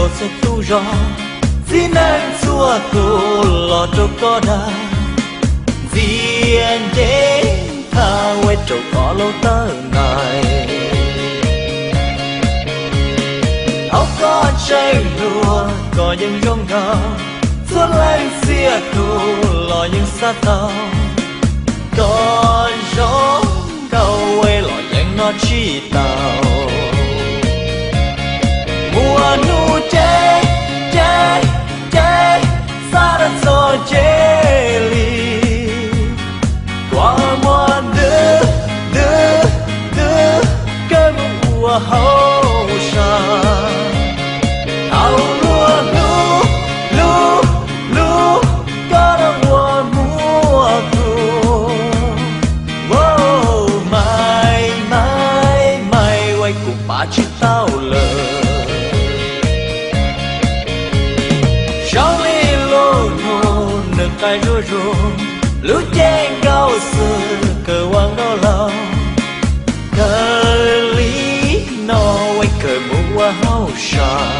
lo sẽ tu rõ vì nên xua tu lo cho có đa vì anh đến tha quay trâu có lâu tới ngày áo có trái lúa có những rong gạo xuân lên xia tu lo những xa tao còn gió câu quay lo những nó chi tao mùa nu cháy cháy cháy xa đất gió chế ly qua muôn đưa cơn mùa hậu xa áo lúa lú có đang mùa thu mai quay cùng ba chiếc tao lời trong đi lô nô nâng tay rùa lũ chen cao sư cờ quang đó lòng cờ lý nó quay cờ mùa hậu xa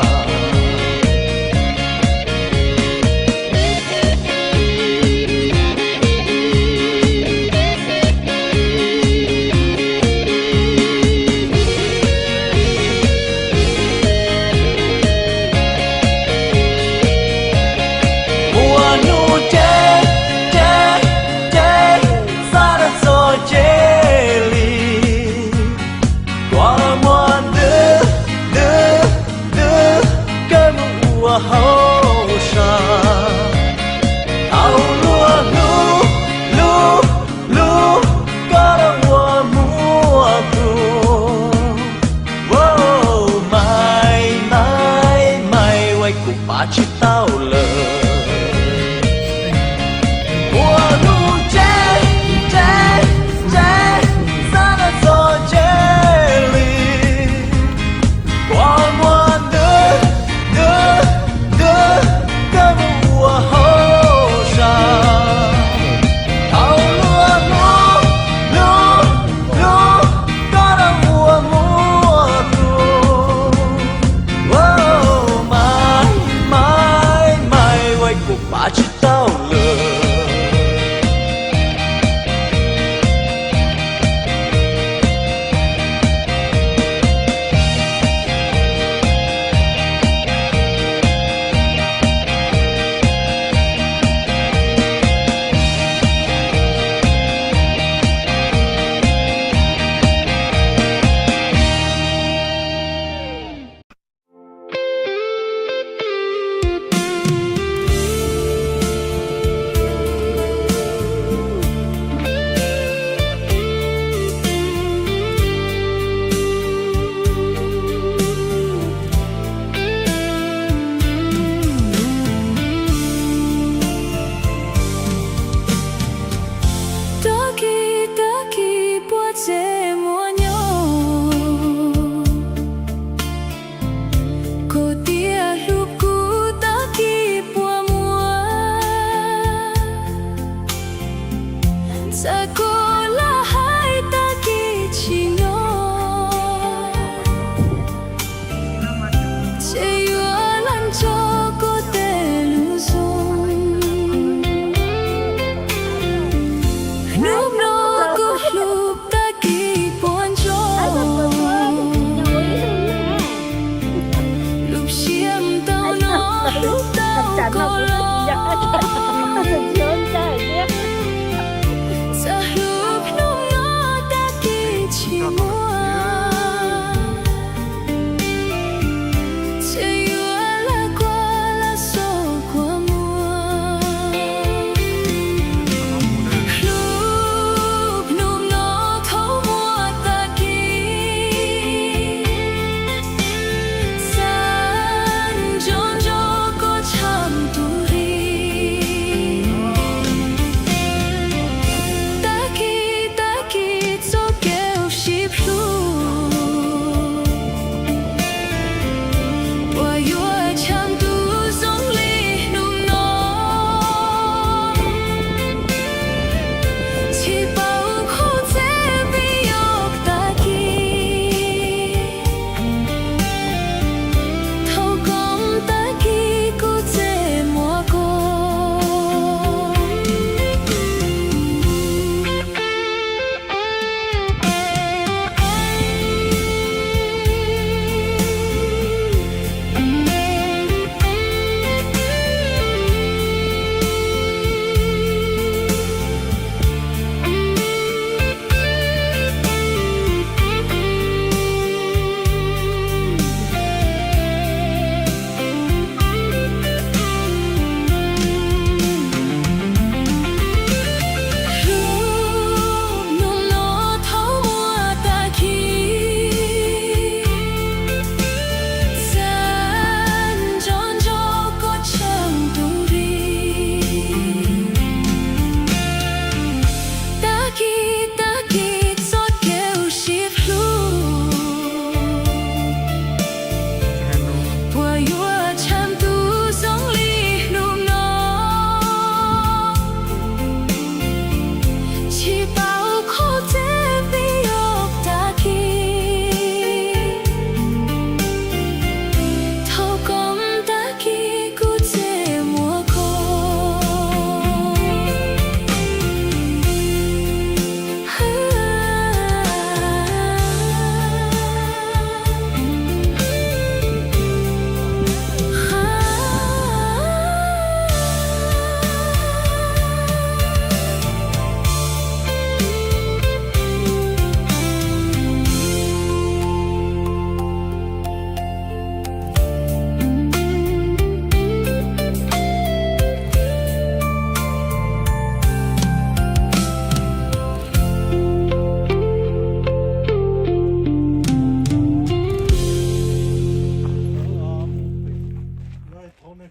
hậu xa áo lúa lú có đang mùa thu mai quay cùng ba chiếc tao lời mùa nu cháy cháy cháy xa đất gió chế ly qua muôn cơn mùa hậu xa áo lúa lú có đang mùa thu mai quay cuộc ba chiếc tao lời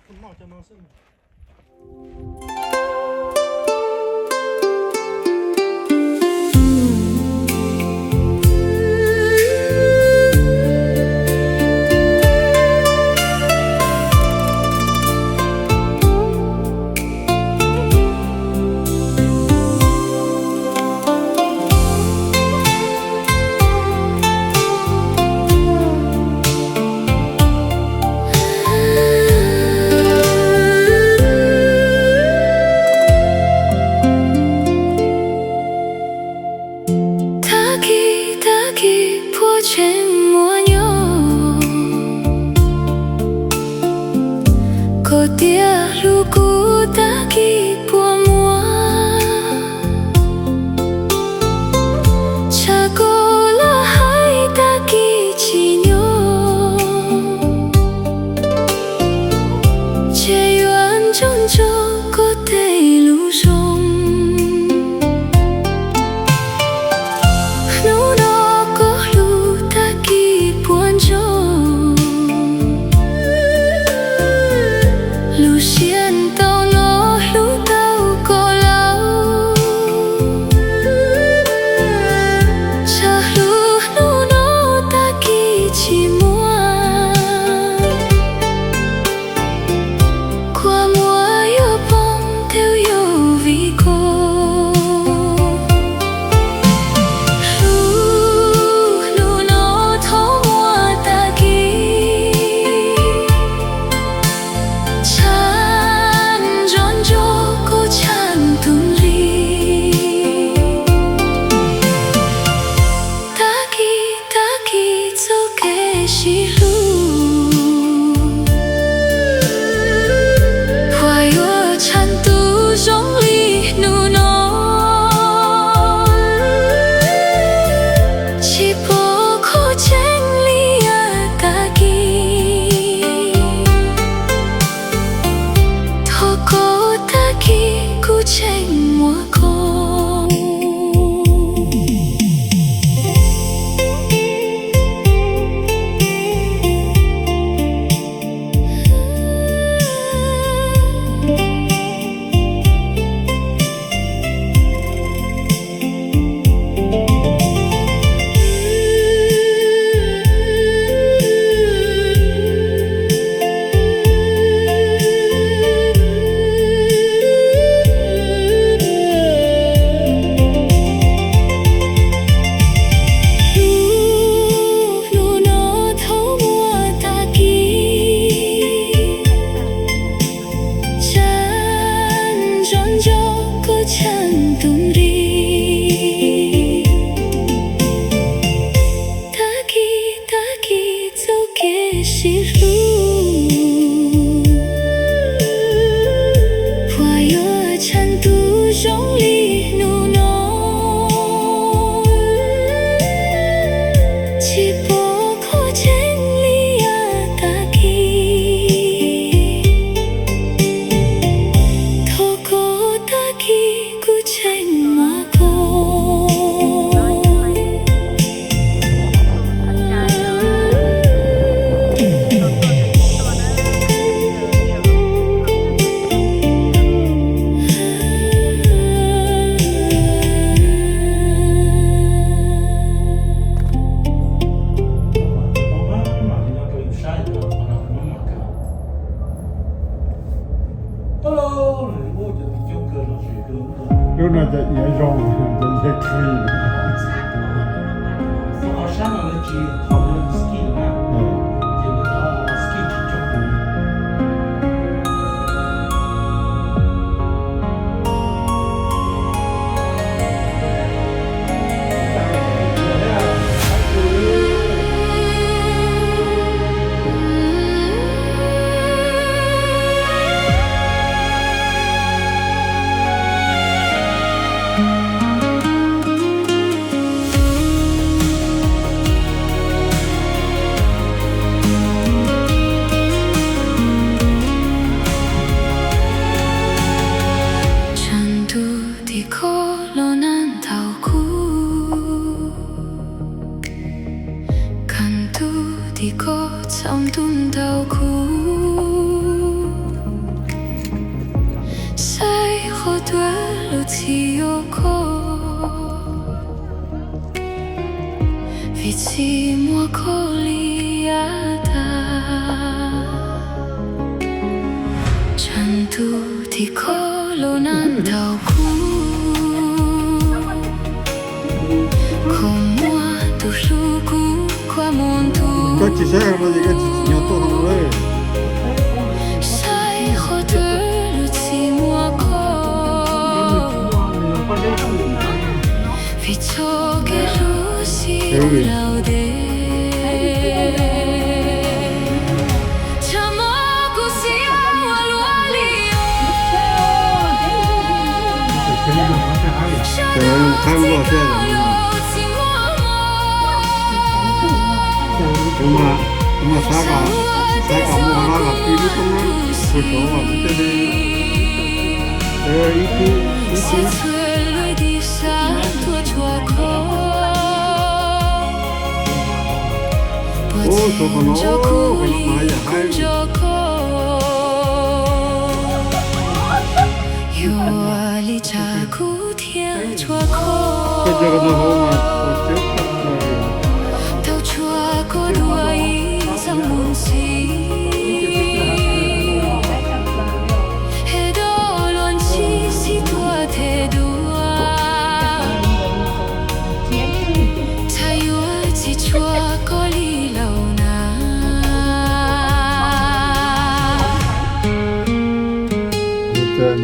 คุณหมอจะมาซึ่ง lúc nào chạy nhảy rong chạy nhảy clean họ sang là chỉ học được skill mà chỉ là skill chỉ cho 对了起有口，vì chỉ mua cô li ada chẳng tu thì cô lo nan đau cũ không mua tu lu cũ qua môn tu ก็จะใช้อะไรก็จะยอดตัวลงเลย sai khó对了起mua cô vì cho cái lúc xí lao đê chăm cô xí hoa lúa liu แต่มันข้ามก็ใช่ไหมผมมาสากาโมฮารากับพี่ลูกตรงนั้นผู้ชมว่าไม่ใช่อีกที sẽ thuê lối đi xa thua chùa khó โอ้ตัวคนโน้คนมาอยากให้ cho cô yêu lý cha cũ thiên chùa ก็ khó เจอกันนะผมมาตัวเจ็บกันเลย tao chùa có đuổi dòng buồn xí hết đó luôn chỉ xí thua thế đùa thay yêu chỉ chùa có lý lâu na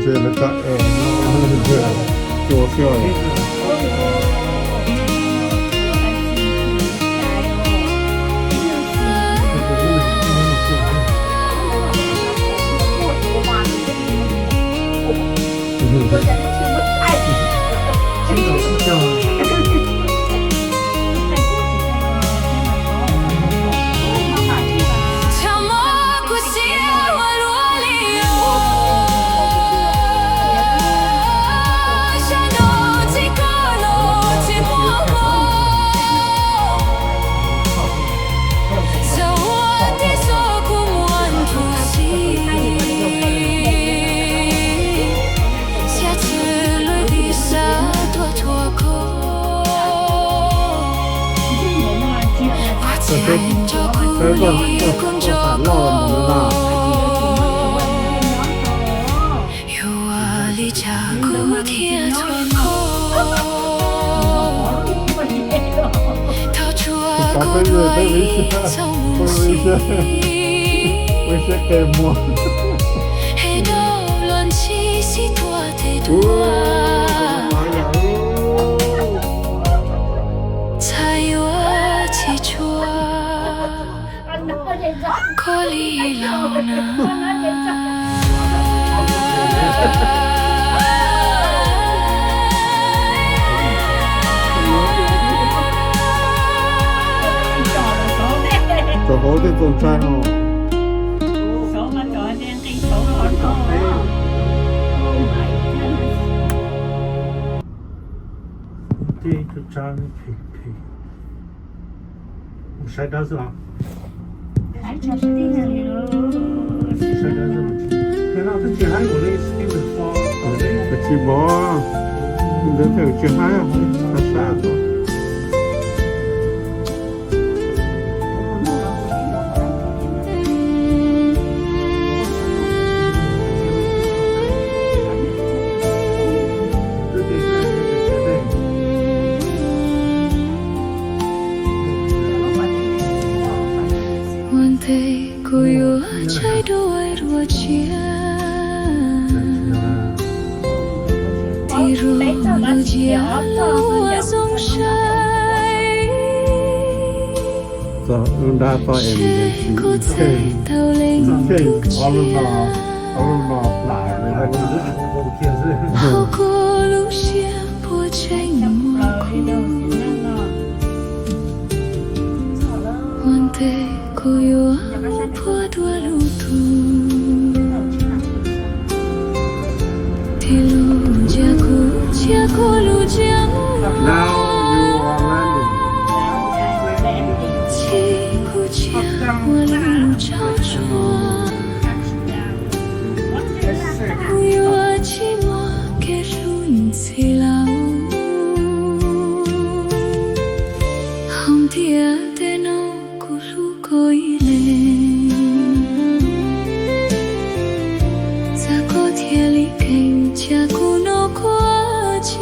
เจอแล้วก็เจอตัวเสื้อ chăm cô xí hoa lúa liu cha đồ chỉ có lô chỉ mua hoa dẫu thì số của muôn thu xí sẽ thuê lối đi xa thua thua cô và dành cho cô ly cũng cho cô yêu lý cha cô thiên thuần cô thao chùa cô đuổi trong mùa xí ไม่ใช่เกมมัว hết đó luôn chỉ xí thua thế đùa才有起chúa có lý lâu naตัวเขาที่ตรงใจเอา số mà trọi đen cái số lọt thôi第一个章可以，我晒单是吧？来这是地上了晒单是吧？那那之前还有类似的说， กระชีบอเดินถึงเชียงรายภาษาตัว 这个绝对。 one day cô yêu trái đôi đùa chia thì rồi lưu chia lưu dòng say ก็รุ่นดาต่อเอ็มเลย có thể tao lên เช่น bước เอารุ่นนอ chia เอารุ่นนอหลายเลยนะ 我也是。 好过路线破tranh莫哭 one day cô yêu破đua lưu tu thì lưu chia cô lưu chia Now you are landing chỉ cô chia hoa lưu trao chúa yêu chỉ mua kê 家古诺国家。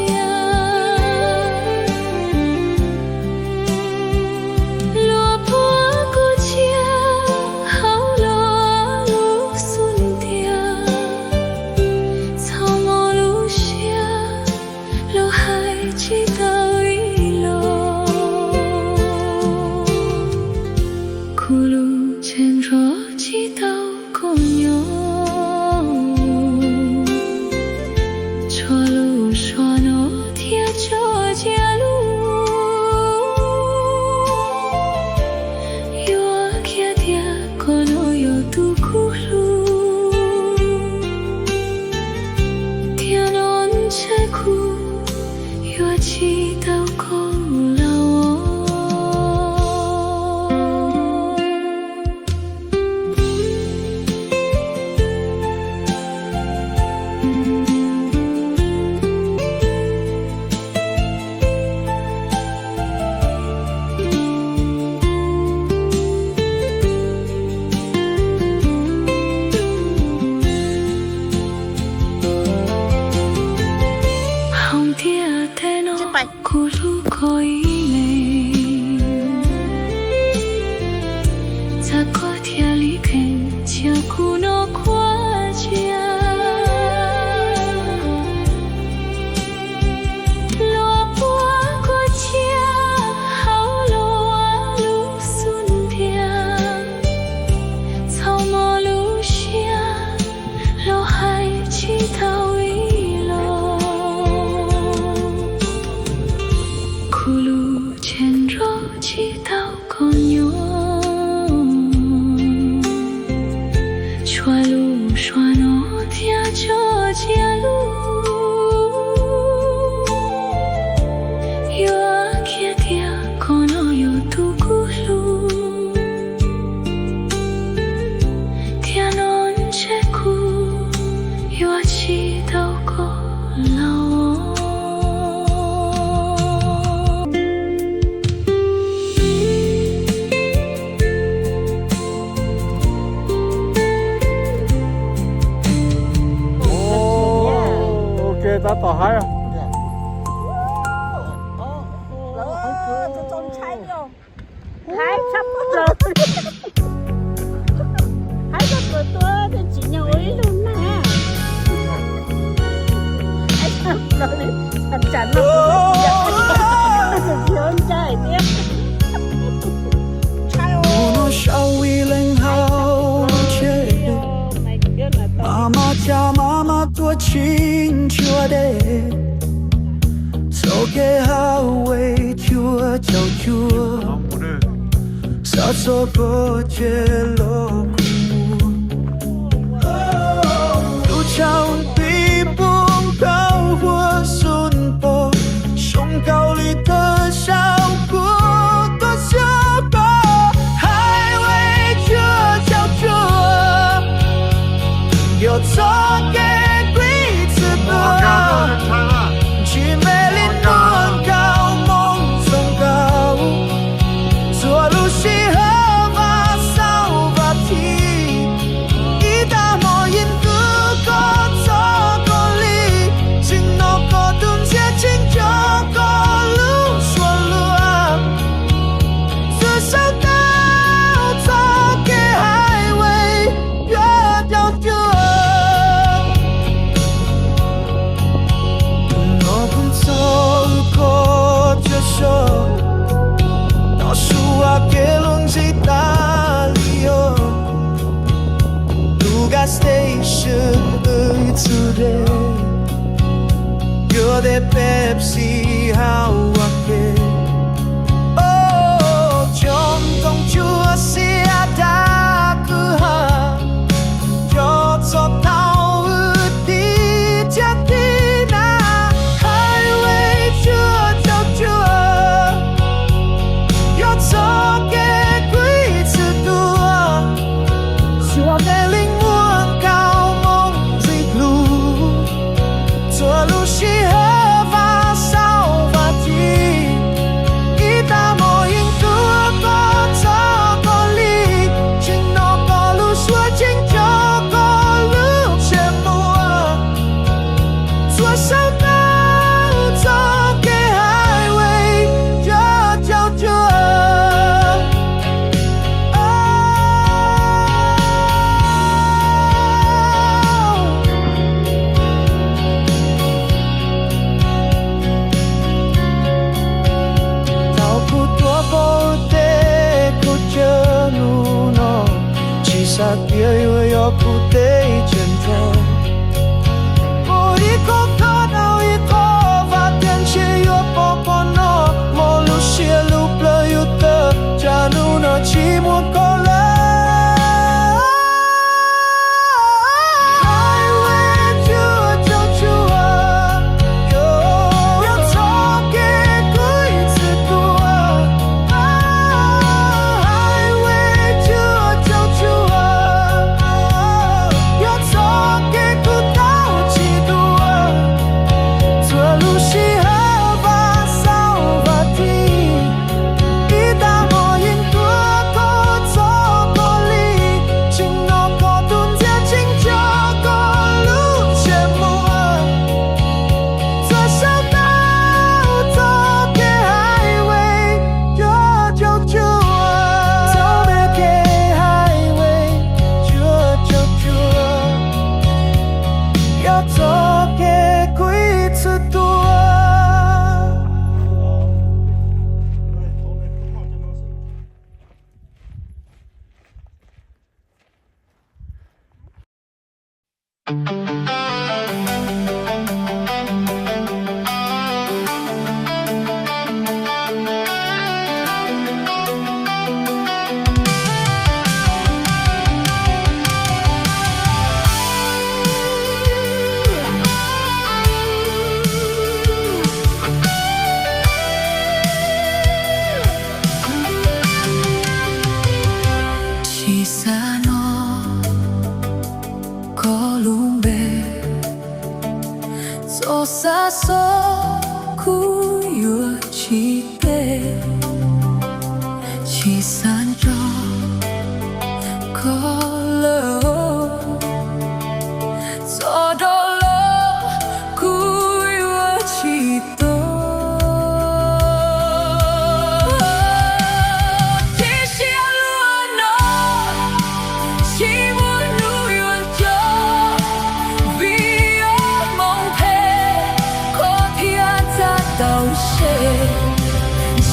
ta tỏ hai à? Hai sắp rồi. Hai sắp rồi tôi thì chỉ nhau ấy luôn nè. Hai sắp rồi, sắp chắn rồi. Nhớ trai tiếp. Nó sao uy lên hao chế. Mama cha mama tua chín chưa để. Sau cái hao quay chưa chào chưa. Sao số bơ chế lô khu. Dù chào tí buông cao hoa xuân bò. Sông cao lý thơ sao của tôi sẽ có. Highway chưa chào chưa. Yêu gió ghé quý sự bơ. Chỉ mê lên nương cao mong sông cao. Rồi lúc xí hơ và sao và thì. Ý ta mò yên cứ có gió có ly. Chính nó có tương chia chính cho có lúc xua lùa. Giờ sao tao cho cái highway. Nhớ nhau chưa. Nó cũng sao có chưa sợ. Nó xua cái lông dây ta liyo. Gas station today. You're the Pepsi how I care. Oh, trong công chúa xe đã cứ hà. Cho tao ướt đi chắc đi na. Highway chưa chào chưa. Cho cái quý sự tua. Chúa về linh muôn cao mong dịch lù. Chúa lúc xí hơ và sao và chi. 要不得见证。我一口看到一口发电切有波波诺，莫路些路不了有的，假如那寂寞够了。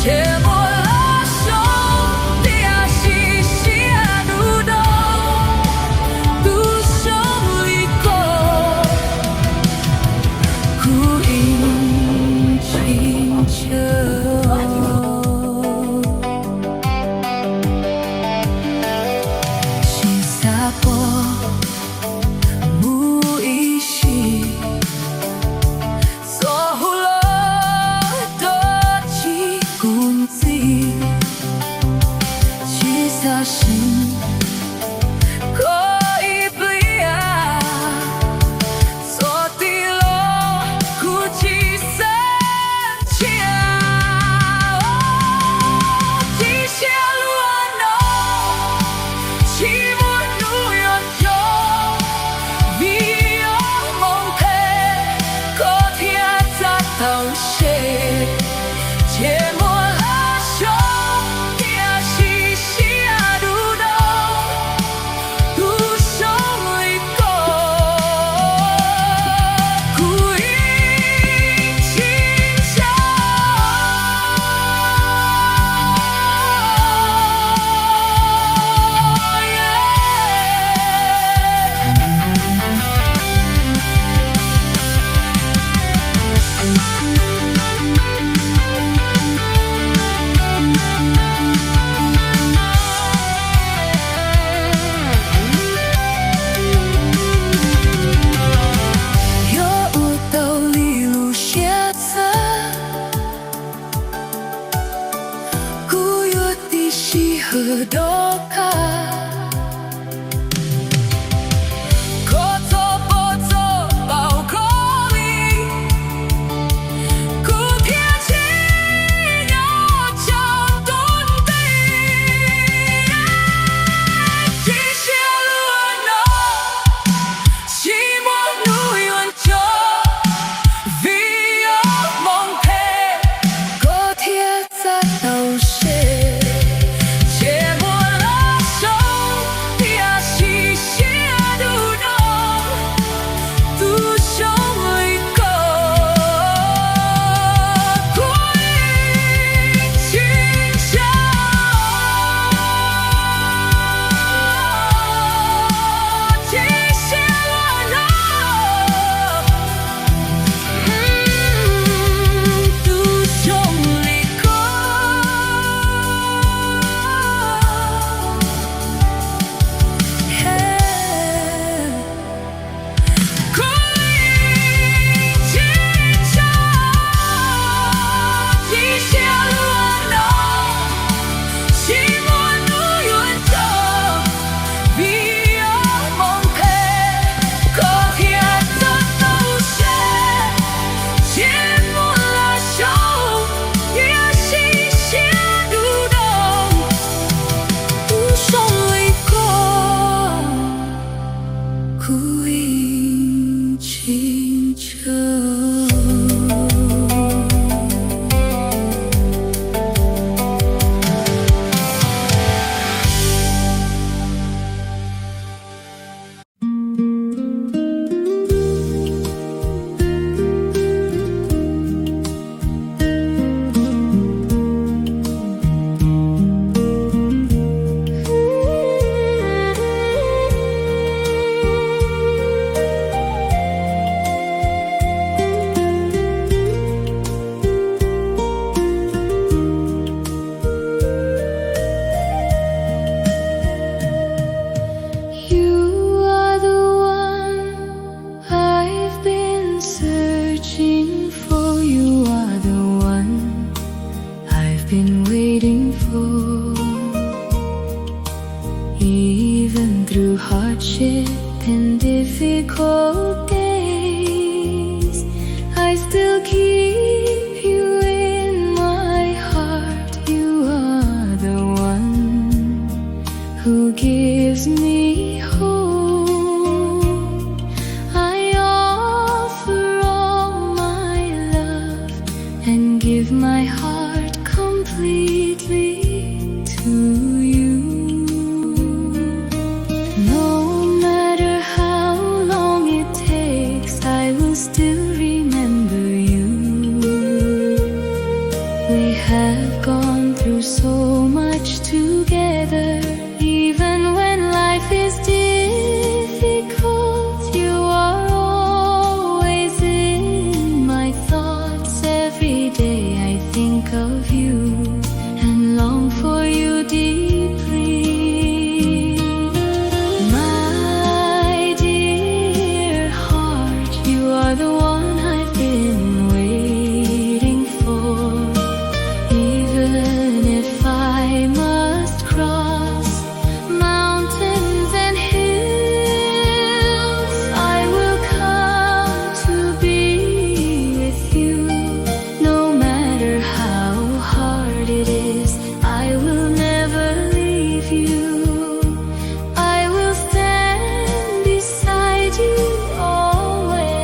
切莫拉兄弟。You are the one I've been searching for. You are the one I've been waiting for. Even through hardship and difficult days, I still keep you in my heart. You are the one who gives me hope. I offer all my love and give my heart completely to you. No matter how long it takes, I will still remember you. We have gone through so much together. Even when life is difficult, you are always in my thoughts. Every day I think of you and long for you deeply. My dear heart, you are the one I've been waiting for. Even if I must cross mountains and hills, I will come to be with you. No matter how hard it is, I will never leave you. I will stand beside you always.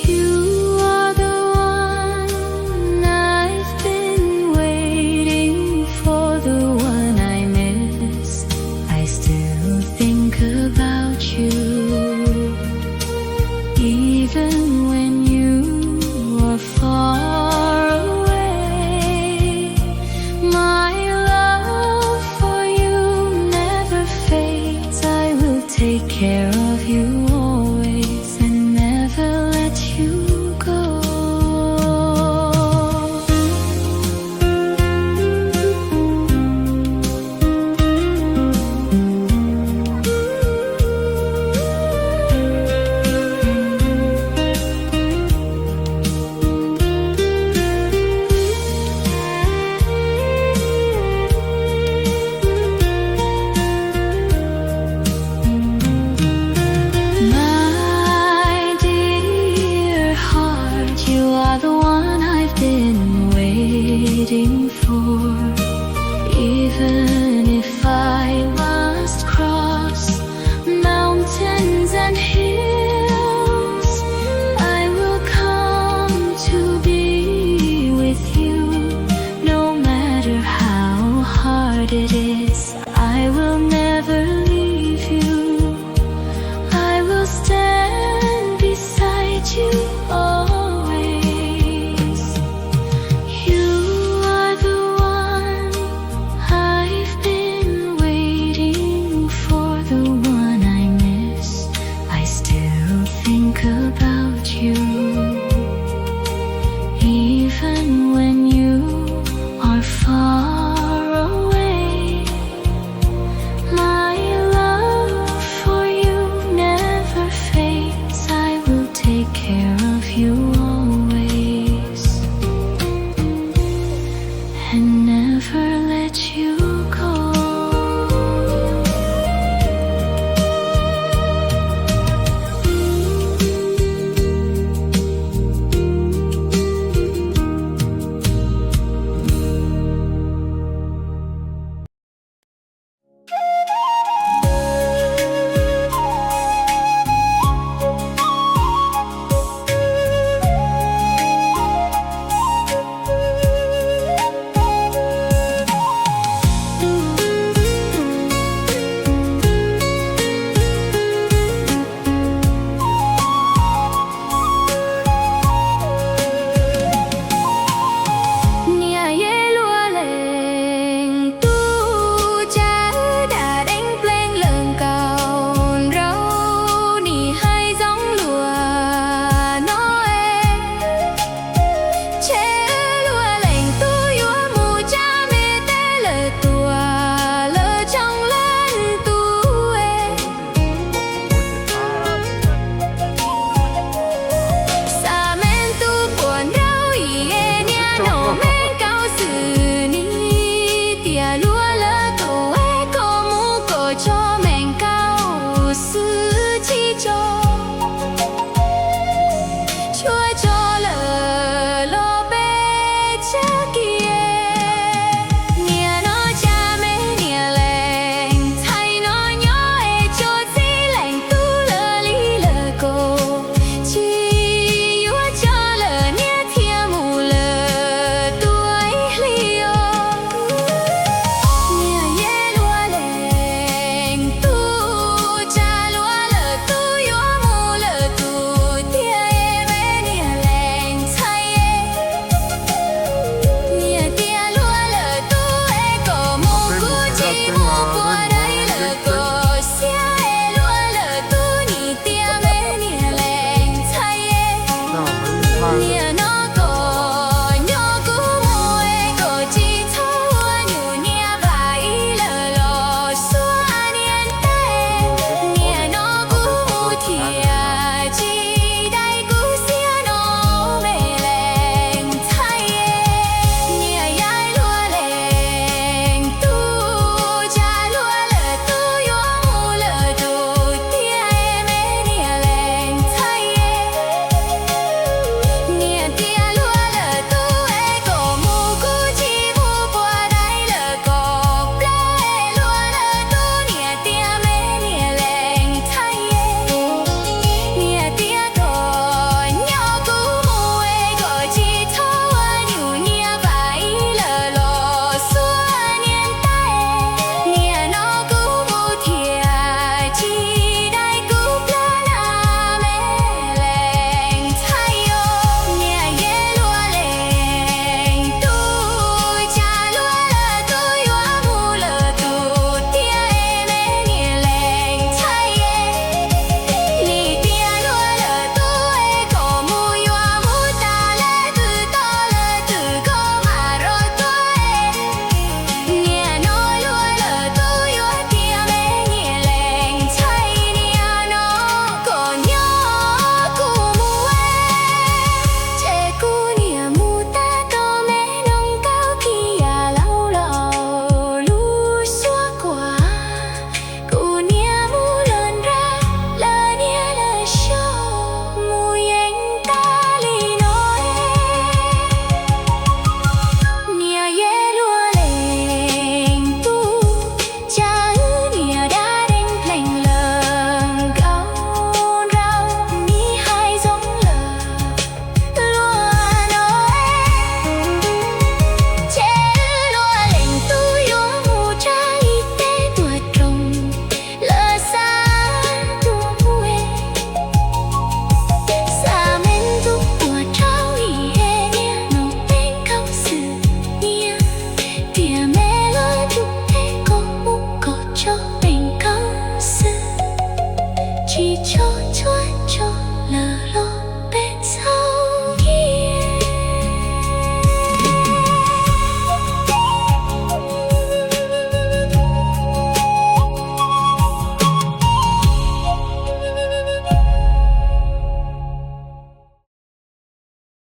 You are the one I've been waiting for, the one I miss. I still think about you. Even when you are far away, my love for you never fades. I will take care of you always and never let you go. My dear heart, you are the one I've been waiting for. Even if I must cross mountains and hills, I will come to be with you. No matter how hard it is, I will never leave you. I will stand beside you always. You are the one I've been waiting for, the one I miss. I still think about